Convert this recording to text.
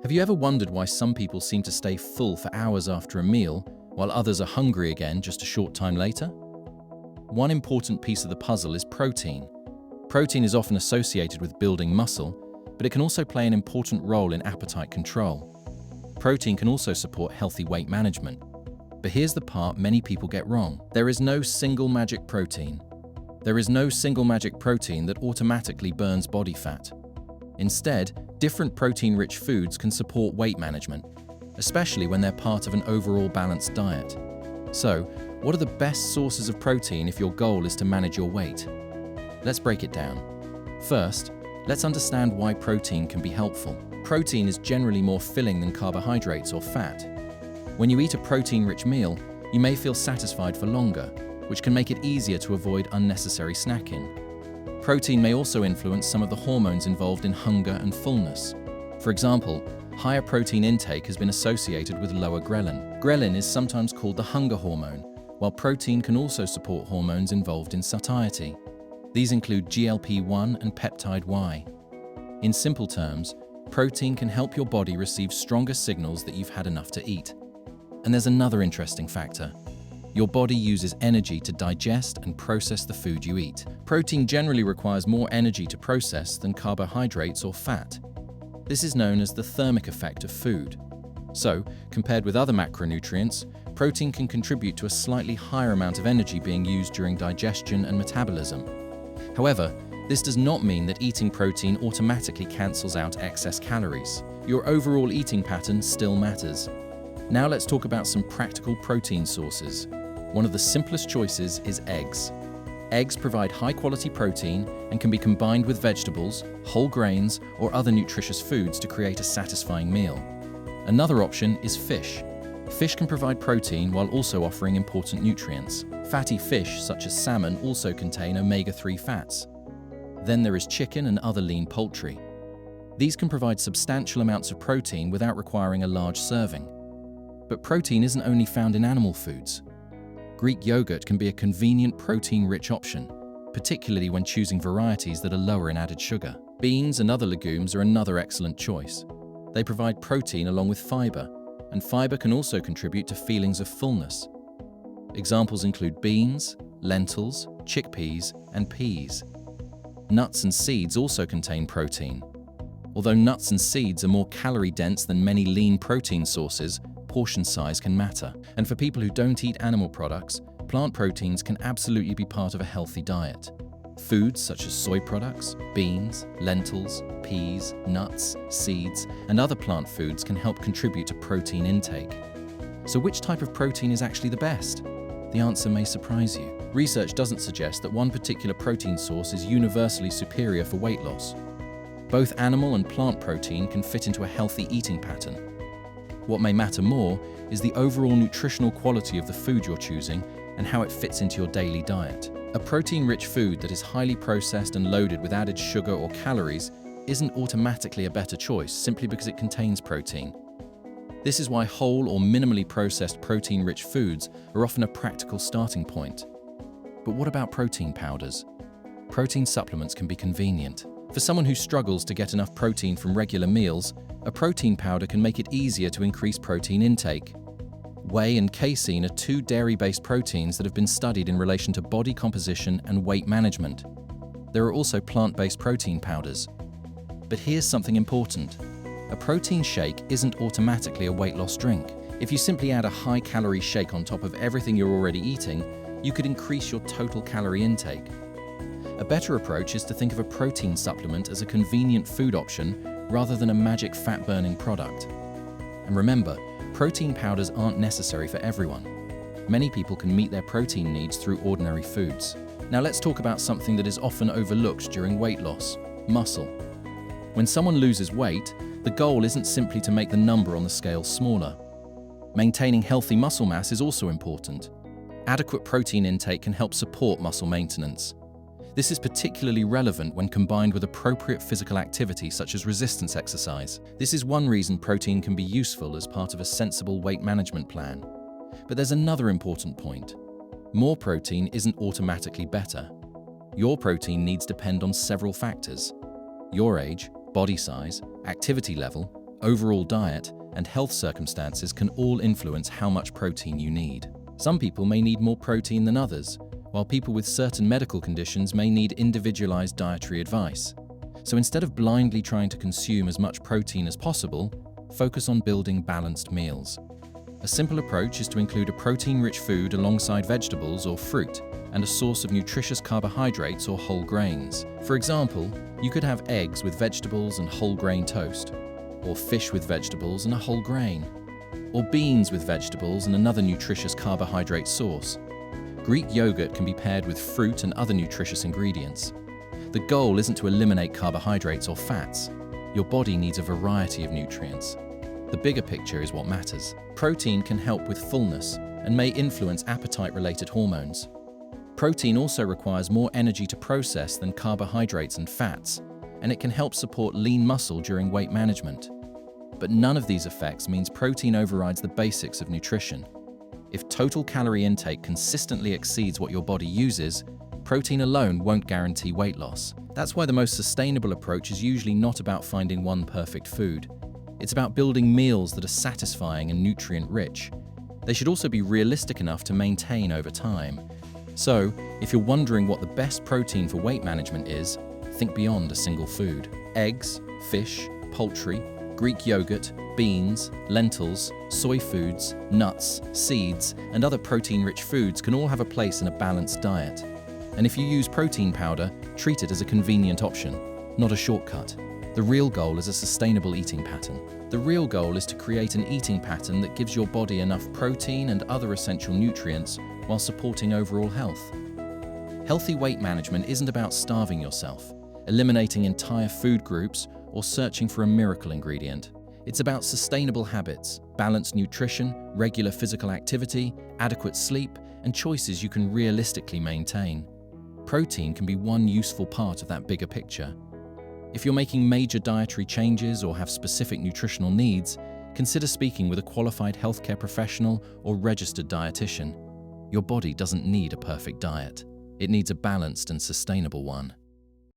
Have you ever wondered why some people seem to stay full for hours after a meal, while others are hungry again just a short time later? One important piece of the puzzle is protein. Protein is often associated with building muscle, but it can also play an important role in appetite control. Protein can also support healthy weight management. But here's the part many people get wrong. There is no single magic protein. There is no single magic protein that automatically burns body fat. Instead, different protein-rich foods can support weight management, especially when they're part of an overall balanced diet. So, what are the best sources of protein if your goal is to manage your weight? Let's break it down. First, let's understand why protein can be helpful. Protein is generally more filling than carbohydrates or fat. When you eat a protein-rich meal, you may feel satisfied for longer, which can make it easier to avoid unnecessary snacking. Protein may also influence some of the hormones involved in hunger and fullness. For example, higher protein intake has been associated with lower ghrelin. Ghrelin is sometimes called the hunger hormone, while protein can also support hormones involved in satiety. These include GLP-1 and peptide Y. In simple terms, protein can help your body receive stronger signals that you've had enough to eat. And there's another interesting factor. Your body uses energy to digest and process the food you eat. Protein generally requires more energy to process than carbohydrates or fat. This is known as the thermic effect of food. So, compared with other macronutrients, protein can contribute to a slightly higher amount of energy being used during digestion and metabolism. However, this does not mean that eating protein automatically cancels out excess calories. Your overall eating pattern still matters. Now let's talk about some practical protein sources. One of the simplest choices is eggs. Eggs provide high-quality protein and can be combined with vegetables, whole grains, or other nutritious foods to create a satisfying meal. Another option is fish. Fish can provide protein while also offering important nutrients. Fatty fish, such as salmon, also contain omega-3 fats. Then there is chicken and other lean poultry. These can provide substantial amounts of protein without requiring a large serving. But protein isn't only found in animal foods. Greek yogurt can be a convenient protein-rich option, particularly when choosing varieties that are lower in added sugar. Beans and other legumes are another excellent choice. They provide protein along with fiber, and fiber can also contribute to feelings of fullness. Examples include beans, lentils, chickpeas, and peas. Nuts and seeds also contain protein. Although nuts and seeds are more calorie-dense than many lean protein sources, portion size can matter. And for people who don't eat animal products, plant proteins can absolutely be part of a healthy diet. Foods such as soy products, beans, lentils, peas, nuts, seeds, and other plant foods can help contribute to protein intake. So which type of protein is actually the best? The answer may surprise you. Research doesn't suggest that one particular protein source is universally superior for weight loss. Both animal and plant protein can fit into a healthy eating pattern. What may matter more is the overall nutritional quality of the food you're choosing and how it fits into your daily diet. A protein-rich food that is highly processed and loaded with added sugar or calories isn't automatically a better choice simply because it contains protein. This is why whole or minimally processed protein-rich foods are often a practical starting point. But what about protein powders? Protein supplements can be convenient. For someone who struggles to get enough protein from regular meals, a protein powder can make it easier to increase protein intake. Whey and casein are two dairy-based proteins that have been studied in relation to body composition and weight management. There are also plant-based protein powders. But here's something important. A protein shake isn't automatically a weight loss drink. If you simply add a high-calorie shake on top of everything you're already eating, you could increase your total calorie intake. A better approach is to think of a protein supplement as a convenient food option rather than a magic fat-burning product. And remember, protein powders aren't necessary for everyone. Many people can meet their protein needs through ordinary foods. Now let's talk about something that is often overlooked during weight loss: muscle. When someone loses weight, the goal isn't simply to make the number on the scale smaller. Maintaining healthy muscle mass is also important. Adequate protein intake can help support muscle maintenance. This is particularly relevant when combined with appropriate physical activity such as resistance exercise. This is one reason protein can be useful as part of a sensible weight management plan. But there's another important point. More protein isn't automatically better. Your protein needs depend on several factors: your age, body size, activity level, overall diet, and health circumstances can all influence how much protein you need. Some people may need more protein than others, while people with certain medical conditions may need individualized dietary advice. So instead of blindly trying to consume as much protein as possible, focus on building balanced meals. A simple approach is to include a protein-rich food alongside vegetables or fruit, and a source of nutritious carbohydrates or whole grains. For example, you could have eggs with vegetables and whole grain toast, or fish with vegetables and a whole grain, or beans with vegetables and another nutritious carbohydrate source. Greek yogurt can be paired with fruit and other nutritious ingredients. The goal isn't to eliminate carbohydrates or fats. Your body needs a variety of nutrients. The bigger picture is what matters. Protein can help with fullness and may influence appetite-related hormones. Protein also requires more energy to process than carbohydrates and fats, and it can help support lean muscle during weight management. But none of these effects means protein overrides the basics of nutrition. If total calorie intake consistently exceeds what your body uses, protein alone won't guarantee weight loss. That's why the most sustainable approach is usually not about finding one perfect food. It's about building meals that are satisfying and nutrient-rich. They should also be realistic enough to maintain over time. So, if you're wondering what the best protein for weight management is, think beyond a single food. Eggs, fish, poultry, Greek yogurt, beans, lentils, soy foods, nuts, seeds, and other protein-rich foods can all have a place in a balanced diet. And if you use protein powder, treat it as a convenient option, not a shortcut. The real goal is a sustainable eating pattern. The real goal is to create an eating pattern that gives your body enough protein and other essential nutrients while supporting overall health. Healthy weight management isn't about starving yourself, eliminating entire food groups, or searching for a miracle ingredient. It's about sustainable habits, balanced nutrition, regular physical activity, adequate sleep, and choices you can realistically maintain. Protein can be one useful part of that bigger picture. If you're making major dietary changes or have specific nutritional needs, consider speaking with a qualified healthcare professional or registered dietitian. Your body doesn't need a perfect diet. It needs a balanced and sustainable one.